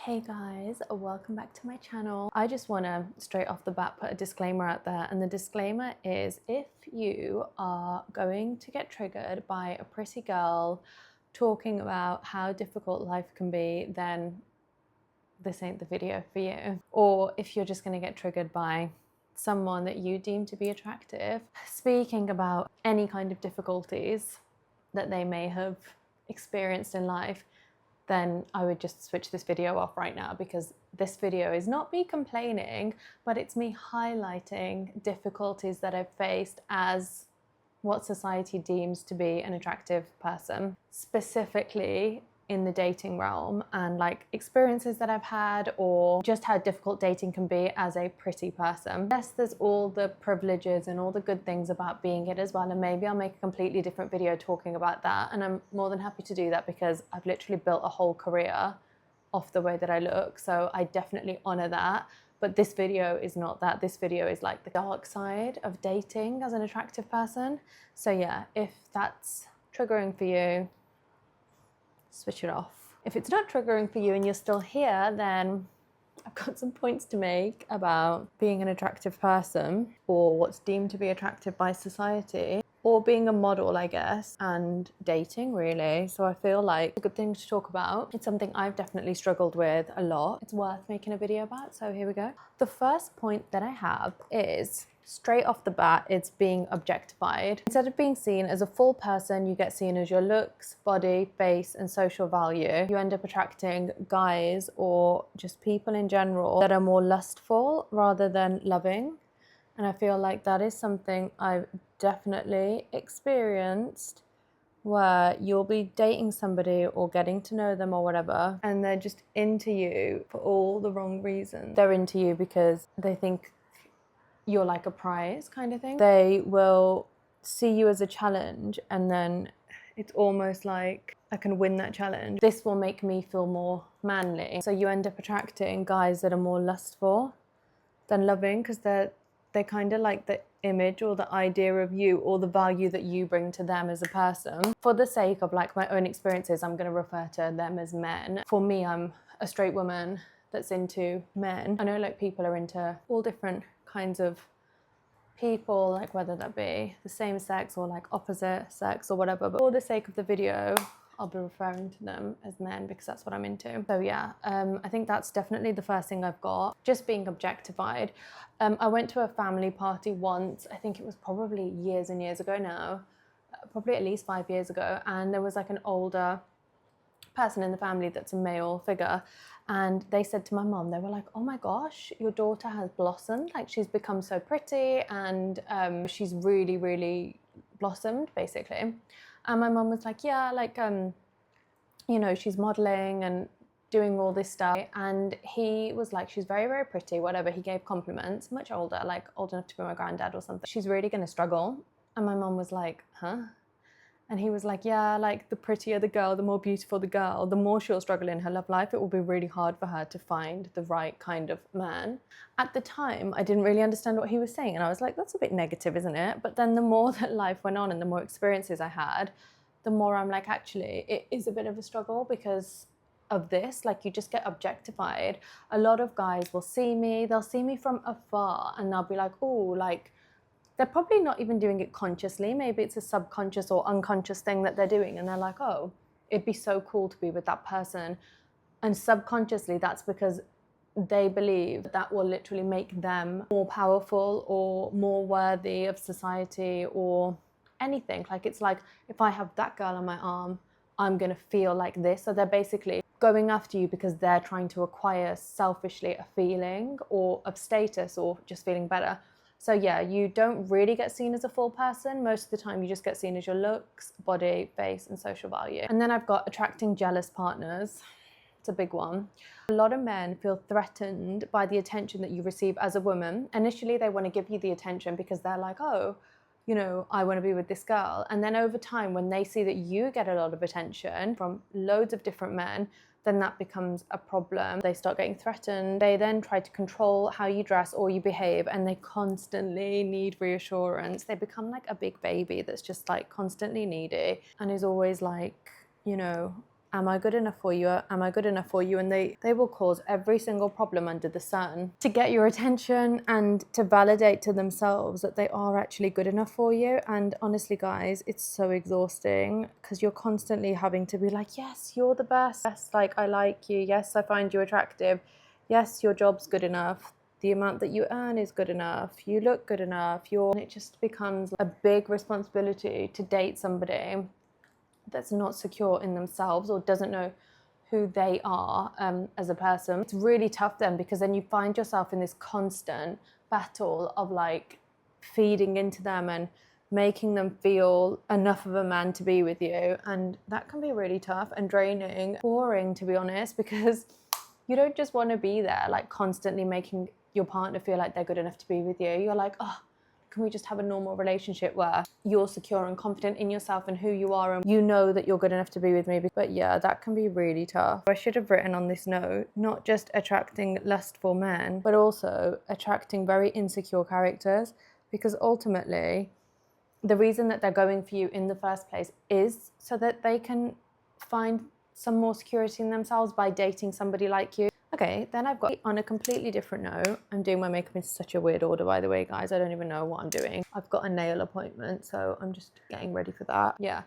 Hey guys, welcome back to my channel. I just want to straight off the bat put a disclaimer out there, and the disclaimer is if you are going to get triggered by a pretty girl talking about how difficult life can be, then this ain't the video for you. Or if you're just going to get triggered by someone that you deem to be attractive speaking about any kind of difficulties that they may have experienced in life, then I would just switch this video off right now, because this video is not me complaining, but it's me highlighting difficulties that I've faced as what society deems to be an attractive person, specifically in the dating realm, and like experiences that I've had, or just how difficult dating can be as a pretty person. Yes, there's all the privileges and all the good things about being it as well, and maybe I'll make a completely different video talking about that, and I'm more than happy to do that because I've literally built a whole career off the way that I look, so I definitely honor that. But this video is not that. This video is like the dark side of dating as an attractive person. So yeah, if that's triggering for you, switch it off. If it's not triggering for you and you're still here, then I've got some points to make about being an attractive person, or what's deemed to be attractive by society, or being a model, I guess, and dating really. So I feel like a good thing to talk about. It's something I've definitely struggled with a lot. It's worth making a video about, so here we go. The first point that I have is, straight off the bat, it's being objectified. Instead of being seen as a full person, you get seen as your looks, body, face, and social value. You end up attracting guys, or just people in general, that are more lustful rather than loving. And I feel like that is something I've definitely experienced, where you'll be dating somebody or getting to know them or whatever, and they're just into you for all the wrong reasons. They're into you because they think you're like a prize kind of thing. They will see you as a challenge, and then it's almost like, I can win that challenge. This will make me feel more manly. So you end up attracting guys that are more lustful than loving, because they're kind of like the image or the idea of you, or the value that you bring to them as a person. For the sake of like my own experiences, I'm going to refer to them as men. For me, I'm a straight woman that's into men. I know like people are into all different kinds of people, like whether that be the same sex or like opposite sex or whatever, but for the sake of the video, I'll be referring to them as men because that's what I'm into. So yeah, I think that's definitely the first thing I've got, just being objectified. I went to a family party once, I think it was probably years and years ago now, probably at least 5 years ago, and there was like an older person in the family that's a male figure, and they said to my mom, they were like, oh my gosh, your daughter has blossomed, like she's become so pretty, and she's really, really blossomed basically. And my mom was like, yeah, like you know, she's modeling and doing all this stuff. And he was like, she's very, very pretty, whatever. He gave compliments, much older, like old enough to be my granddad or something. She's really gonna struggle. And my mom was like, huh? And he was like, yeah, like the prettier the girl, the more beautiful the girl, the more she'll struggle in her love life. It will be really hard for her to find the right kind of man. At the time, I didn't really understand what he was saying. And I was like, that's a bit negative, isn't it? But then the more that life went on and the more experiences I had, the more I'm like, actually, it is a bit of a struggle because of this. Like, you just get objectified. A lot of guys will see me, they'll see me from afar and they'll be like, oh, like, they're probably not even doing it consciously. Maybe it's a subconscious or unconscious thing that they're doing. And they're like, oh, it'd be so cool to be with that person. And subconsciously, that's because they believe that will literally make them more powerful or more worthy of society or anything. Like, it's like, if I have that girl on my arm, I'm going to feel like this. So they're basically going after you because they're trying to acquire selfishly a feeling or of status or just feeling better. So yeah, you don't really get seen as a full person. Most of the time you just get seen as your looks, body, face, and social value. And then I've got attracting jealous partners. It's a big one. A lot of men feel threatened by the attention that you receive as a woman. Initially, they want to give you the attention because they're like, oh, you know, I want to be with this girl. And then over time, when they see that you get a lot of attention from loads of different men, then that becomes a problem. They start getting threatened. They then try to control how you dress or you behave, and they constantly need reassurance. They become like a big baby that's just like constantly needy and is always like, you know, am I good enough for you? Am I good enough for you? And they will cause every single problem under the sun to get your attention and to validate to themselves that they are actually good enough for you. And honestly, guys, it's so exhausting because you're constantly having to be like, yes, you're the best. Yes, like, I like you. Yes, I find you attractive. Yes, your job's good enough. The amount that you earn is good enough. You look good enough. And it just becomes a big responsibility to date somebody that's not secure in themselves or doesn't know who they are as a person. It's really tough then, because then you find yourself in this constant battle of like feeding into them and making them feel enough of a man to be with you. And that can be really tough and draining, boring, to be honest, because you don't just want to be there like constantly making your partner feel like they're good enough to be with you. You're like, oh, can we just have a normal relationship where you're secure and confident in yourself and who you are and you know that you're good enough to be with me? But yeah, that can be really tough. I should have written on this note, not just attracting lustful men, but also attracting very insecure characters, because ultimately the reason that they're going for you in the first place is so that they can find some more security in themselves by dating somebody like you. Okay, then I've got, on a completely different note, I'm doing my makeup in such a weird order, by the way, guys. I don't even know what I'm doing. I've got a nail appointment, so I'm just getting ready for that. Yeah.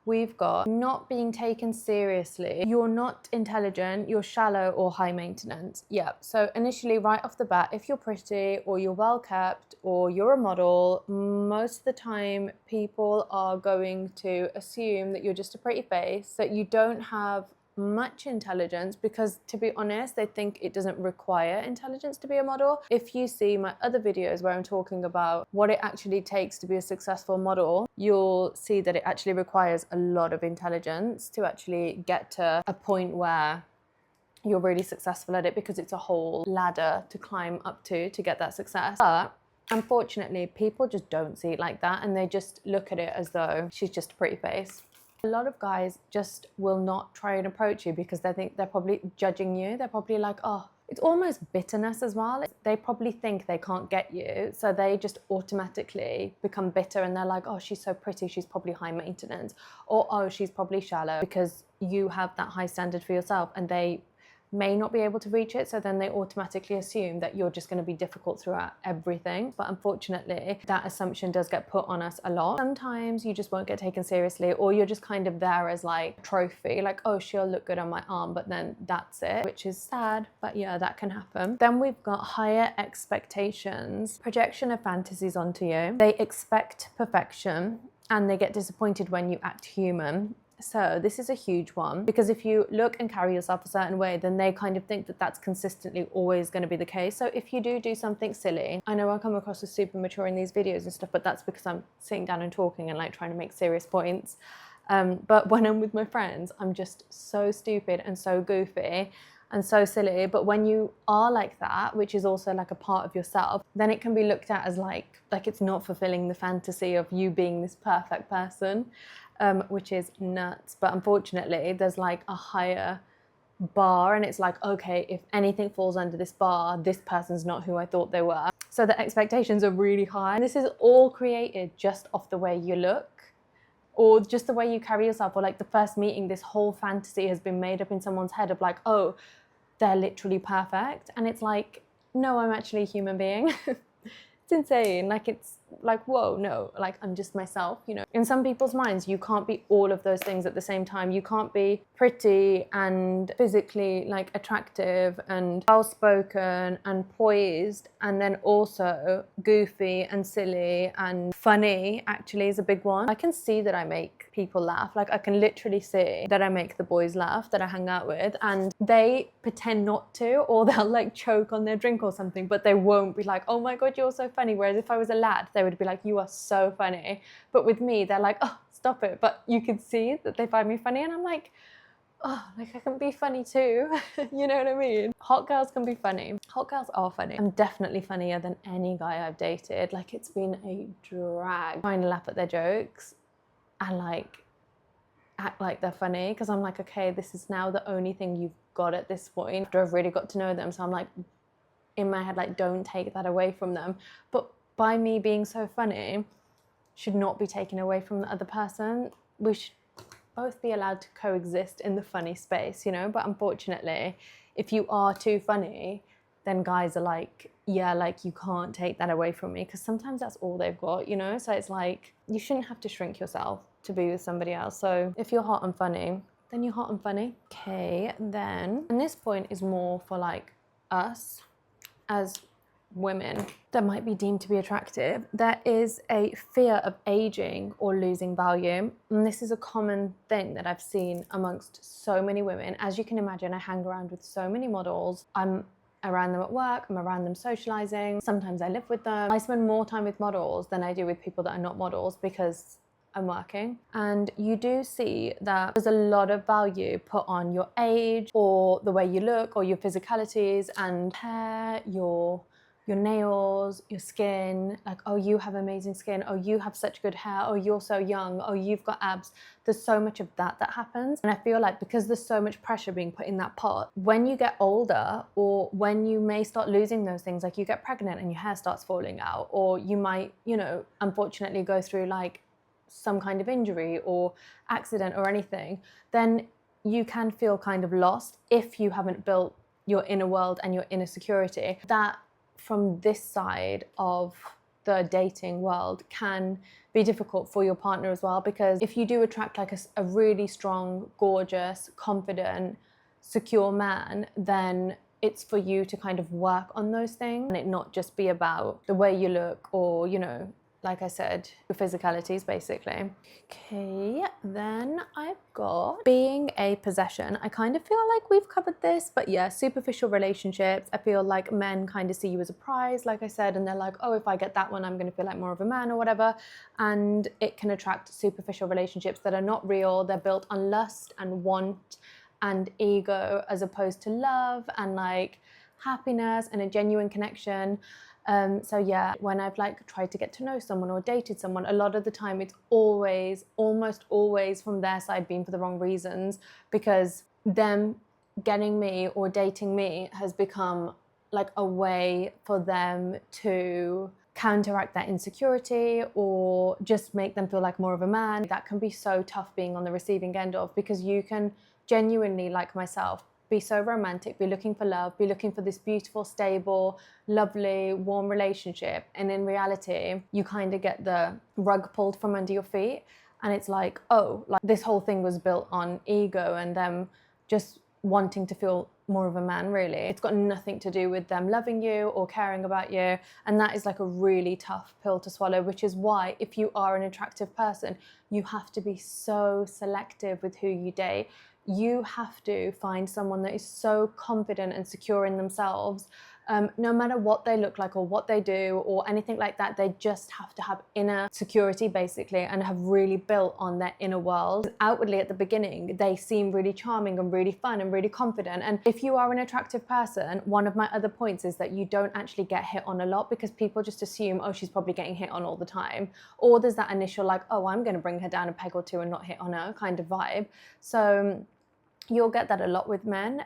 We've got not being taken seriously. You're not intelligent, you're shallow or high maintenance. Yeah, so initially right off the bat, if you're pretty or you're well kept or you're a model, most of the time people are going to assume that you're just a pretty face, that you don't have much intelligence, because to be honest, they think it doesn't require intelligence to be a model. If you see my other videos where I'm talking about what it actually takes to be a successful model, you'll see that it actually requires a lot of intelligence to actually get to a point where you're really successful at it, because it's a whole ladder to climb up to get that success. But unfortunately, people just don't see it like that, and they just look at it as though she's just a pretty face. A lot of guys just will not try and approach you because they think they're probably judging you. They're probably like, oh, it's almost bitterness as well. They probably think they can't get you, so they just automatically become bitter, and they're like, oh, she's so pretty, she's probably high maintenance, or oh, she's probably shallow, because you have that high standard for yourself and they may not be able to reach it, so then they automatically assume that you're just going to be difficult throughout everything. But unfortunately, that assumption does get put on us a lot. Sometimes you just won't get taken seriously, or you're just kind of there as like a trophy, like, oh, she'll look good on my arm, but then that's it, which is sad, but yeah, that can happen. Then we've got higher expectations, projection of fantasies onto you. They expect perfection and they get disappointed when you act human. So this is a huge one, because if you look and carry yourself a certain way, then they kind of think that that's consistently always going to be the case. So if you do something silly, I know I come across as super mature in these videos and stuff, but that's because I'm sitting down and talking and like trying to make serious points. But when I'm with my friends, I'm just so stupid and so goofy and so silly. But when you are like that, which is also like a part of yourself, then it can be looked at as like it's not fulfilling the fantasy of you being this perfect person. Which is nuts. But unfortunately, there's like a higher bar, and it's like, okay, if anything falls under this bar, this person's not who I thought they were. So the expectations are really high. And this is all created just off the way you look, or just the way you carry yourself, or like the first meeting, this whole fantasy has been made up in someone's head of like, oh, they're literally perfect. And it's like, no, I'm actually a human being. It's insane. Like, it's like, whoa, no, like, I'm just myself, you know. In some people's minds, you can't be all of those things at the same time. You can't be pretty and physically like attractive and well-spoken and poised, and then also goofy and silly and funny actually is a big one. I can see that I make people laugh. Like, I can literally see that I make the boys laugh that I hang out with, and they pretend not to, or they'll like choke on their drink or something, but they won't be like, oh my God, you're so funny. Whereas if I was a lad, they would be like, you are so funny. But with me, they're like, oh, stop it. But you can see that they find me funny, and I'm like, oh, like, I can be funny too. You know what I mean? Hot girls can be funny. Hot girls are funny. I'm definitely funnier than any guy I've dated. Like, it's been a drag trying to laugh at their jokes and like act like they're funny, because I'm like, okay, this is now the only thing you've got at this point after I've really got to know them. So I'm like, in my head, like, don't take that away from them. But by me being so funny should not be taken away from the other person. We should both be allowed to coexist in the funny space, you know? But unfortunately, if you are too funny, then guys are like, yeah, like you can't take that away from me, because sometimes that's all they've got, you know? So it's like, you shouldn't have to shrink yourself to be with somebody else. So if you're hot and funny, then you're hot and funny. Okay, then, and this point is more for like us as women that might be deemed to be attractive. There is a fear of aging or losing value. And this is a common thing that I've seen amongst so many women. As you can imagine, I hang around with so many models. I'm around them at work, I'm around them socializing. Sometimes I live with them. I spend more time with models than I do with people that are not models because I'm working. And you do see that there's a lot of value put on your age or the way you look or your physicalities and hair, your nails, your skin, like, oh, you have amazing skin, oh, you have such good hair, oh, you're so young, oh, you've got abs. There's so much of that happens. And I feel like because there's so much pressure being put in that pot, when you get older or when you may start losing those things, like you get pregnant and your hair starts falling out, or you might, you know, unfortunately go through like some kind of injury or accident or anything, then you can feel kind of lost if you haven't built your inner world and your inner security. That from this side of the dating world can be difficult for your partner as well, because if you do attract like a really strong, gorgeous, confident, secure man, then it's for you to kind of work on those things and it not just be about the way you look or, you know, like I said, your physicalities basically. Okay, then I've got being a possession. I kind of feel like we've covered this, but yeah, superficial relationships. I feel like men kind of see you as a prize, like I said, and they're like, oh, if I get that one, I'm going to feel like more of a man or whatever. And it can attract superficial relationships that are not real. They're built on lust and want and ego as opposed to love and like happiness and a genuine connection. So yeah, when I've like tried to get to know someone or dated someone, a lot of the time it's always, almost always from their side being for the wrong reasons, because them getting me or dating me has become like a way for them to counteract that insecurity or just make them feel like more of a man. That can be so tough being on the receiving end of, because you can genuinely, like myself, be so romantic, be looking for love, be looking for this beautiful, stable, lovely, warm relationship. And in reality, you kind of get the rug pulled from under your feet. And it's like, oh, like this whole thing was built on ego and them just wanting to feel more of a man, really. It's got nothing to do with them loving you or caring about you. And that is like a really tough pill to swallow, which is why if you are an attractive person, you have to be so selective with who you date. You have to find someone that is so confident and secure in themselves, no matter what they look like or what they do or anything like that. They just have to have inner security basically and have really built on their inner world. Outwardly at the beginning, they seem really charming and really fun and really confident. And if you are an attractive person, one of my other points is that you don't actually get hit on a lot, because people just assume, oh, she's probably getting hit on all the time. Or there's that initial like, oh, I'm going to bring her down a peg or two and not hit on her kind of vibe. So you'll get that a lot with men.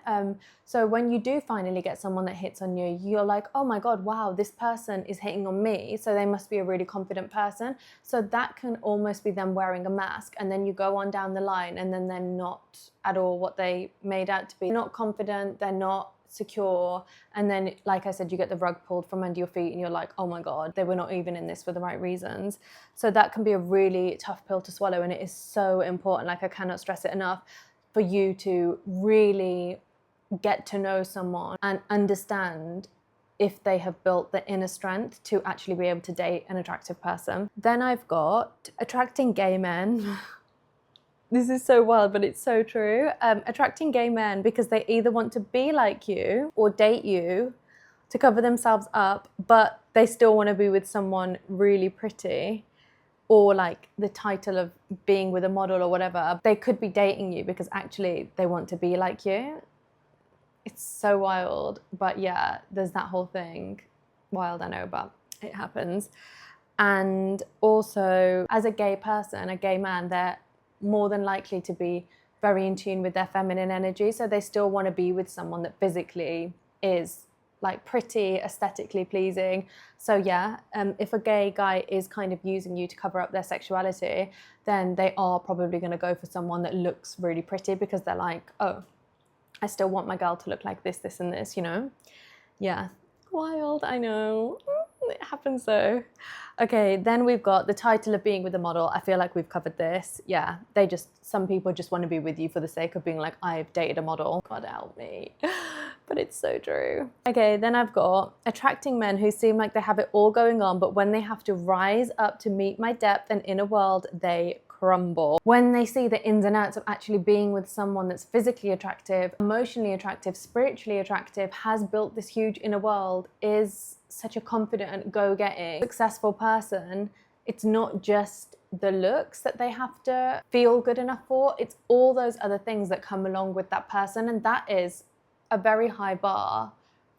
So when you do finally get someone that hits on you, you're like, oh my God, wow, this person is hitting on me. So they must be a really confident person. So that can almost be them wearing a mask. And then you go on down the line and then they're not at all what they made out to be. They're not confident, they're not secure. And then, like I said, you get the rug pulled from under your feet and you're like, oh my God, they were not even in this for the right reasons. So that can be a really tough pill to swallow. And it is so important, like I cannot stress it enough, for you to really get to know someone and understand if they have built the inner strength to actually be able to date an attractive person. Then I've got attracting gay men. This is so wild, but it's so true. Attracting gay men because they either want to be like you or date you to cover themselves up, but they still want to be with someone really pretty, or like the title of being with a model or whatever. They could be dating you because actually they want to be like you. It's so wild. But yeah, there's that whole thing. Wild, I know, but it happens. And also, as a gay person, a gay man, they're more than likely to be very in tune with their feminine energy. So they still want to be with someone that physically is like pretty, aesthetically pleasing. So yeah, if a gay guy is kind of using you to cover up their sexuality, then they are probably going to go for someone that looks really pretty, because they're like, oh, I still want my girl to look like this, this, and this, you know? Yeah, wild, I know. It happens though. Okay, then we've got the title of being with a model. I feel like we've covered this. Yeah, some people just want to be with you for the sake of being like, I've dated a model. God help me. But it's so true. Okay, then I've got attracting men who seem like they have it all going on, but when they have to rise up to meet my depth and inner world, they crumble. When they see the ins and outs of actually being with someone that's physically attractive, emotionally attractive, spiritually attractive, has built this huge inner world, is such a confident, go-getting, successful person, it's not just the looks that they have to feel good enough for, it's all those other things that come along with that person, and that is a very high bar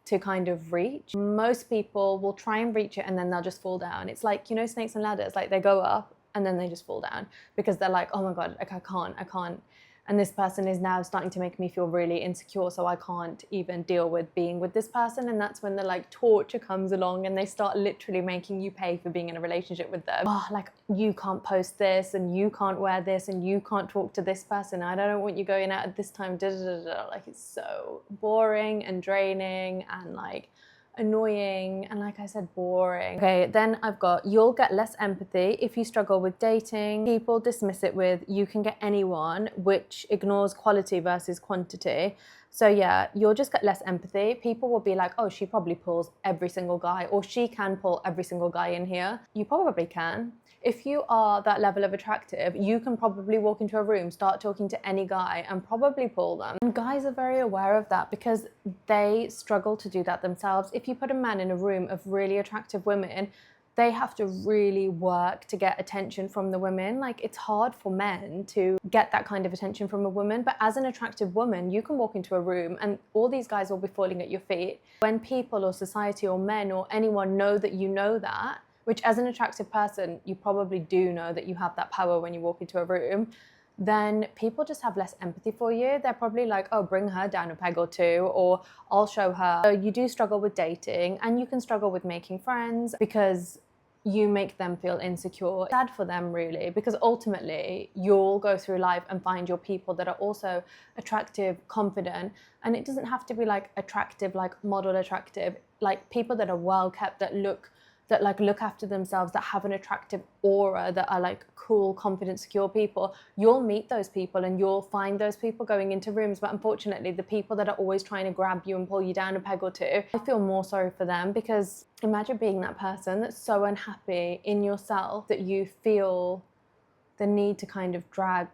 to kind of reach. Most people will try and reach it and then they'll just fall down. It's like, you know, snakes and ladders, like they go up and then they just fall down because they're like, oh my God, like I can't. And this person is now starting to make me feel really insecure, so I can't even deal with being with this person. And that's when the like torture comes along and they start literally making you pay for being in a relationship with them. Oh, like you can't post this and you can't wear this and you can't talk to this person. I don't want you going out at this time. Da, da, da, da. Like it's so boring and draining and like annoying and, like I said, boring. Okay, then I've got you'll get less empathy if you struggle with dating. People dismiss it with you can get anyone, which ignores quality versus quantity. So yeah, you'll just get less empathy. People will be like, oh, she probably pulls every single guy, or she can pull every single guy in here. You probably can. If you are that level of attractive, you can probably walk into a room, start talking to any guy and probably pull them. And guys are very aware of that because they struggle to do that themselves. If you put a man in a room of really attractive women, they have to really work to get attention from the women. Like it's hard for men to get that kind of attention from a woman, but as an attractive woman, you can walk into a room and all these guys will be falling at your feet. When people or society or men or anyone know that you know that, which as an attractive person, you probably do know that you have that power when you walk into a room, then people just have less empathy for you. They're probably like, oh, bring her down a peg or two, or I'll show her. So you do struggle with dating and you can struggle with making friends because you make them feel insecure. It's sad for them really, because ultimately you'll go through life and find your people that are also attractive, confident, and it doesn't have to be like attractive, like model attractive, like people that are well kept, that look after themselves, that have an attractive aura, that are like cool, confident, secure people. You'll meet those people and you'll find those people going into rooms, but unfortunately the people that are always trying to grab you and pull you down a peg or two, I feel more sorry for them, because imagine being that person that's so unhappy in yourself that you feel the need to kind of drag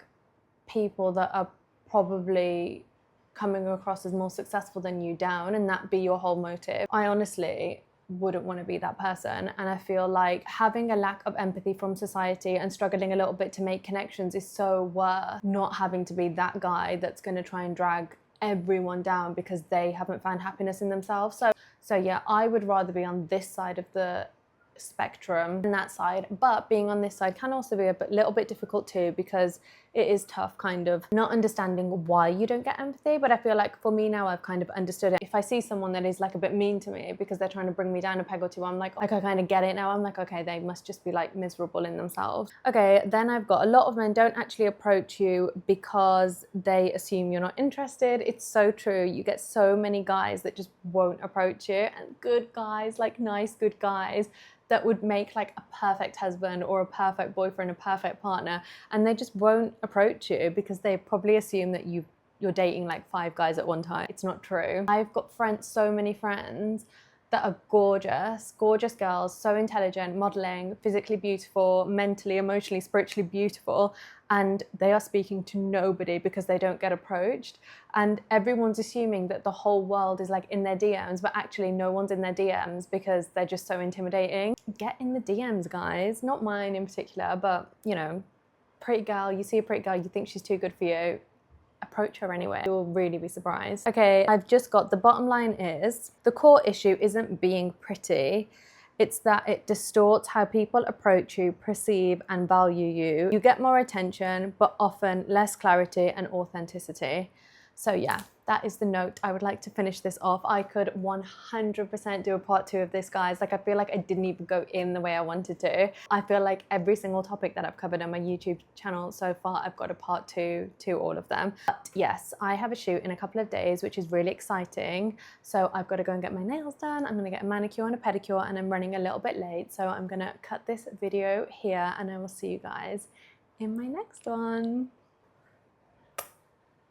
people that are probably coming across as more successful than you down, and that be your whole motive. I honestly wouldn't want to be that person, and I feel like having a lack of empathy from society and struggling a little bit to make connections is so worth not having to be that guy that's going to try and drag everyone down because they haven't found happiness in themselves. So yeah, I would rather be on this side of the spectrum than that side, but being on this side can also be a little bit difficult too, because it is tough kind of not understanding why you don't get empathy. But I feel like for me now, I've kind of understood it. If I see someone that is like a bit mean to me because they're trying to bring me down a peg or two, I'm like I kind of get it now. I'm like, okay, they must just be like miserable in themselves. Okay, then I've got a lot of men don't actually approach you because they assume you're not interested. It's so true. You get so many guys that just won't approach you, and good guys, like nice good guys that would make like a perfect husband or a perfect boyfriend, a perfect partner, and they just won't approach you because they probably assume that you're dating like 5 guys at one time. It's not true. I've got friends, so many friends that are gorgeous, gorgeous girls, so intelligent, modeling, physically beautiful, mentally, emotionally, spiritually beautiful, and they are speaking to nobody because they don't get approached. And everyone's assuming that the whole world is like in their DMs, but actually no one's in their DMs because they're just so intimidating. Get in the DMs, guys. Not mine in particular, but you know, pretty girl, you see a pretty girl, you think she's too good for you, approach her anyway. You'll really be surprised. Okay, I've just got the bottom line is the core issue isn't being pretty. It's that it distorts how people approach you, perceive and value you. You get more attention, but often less clarity and authenticity. So yeah, that is the note. I would like to finish this off. I could 100% do a part 2 of this, guys. Like, I feel like I didn't even go in the way I wanted to. I feel like every single topic that I've covered on my YouTube channel so far, I've got a part 2 to all of them. But yes, I have a shoot in a couple of days, which is really exciting. So I've got to go and get my nails done. I'm gonna get a manicure and a pedicure, and I'm running a little bit late. So I'm gonna cut this video here, and I will see you guys in my next one.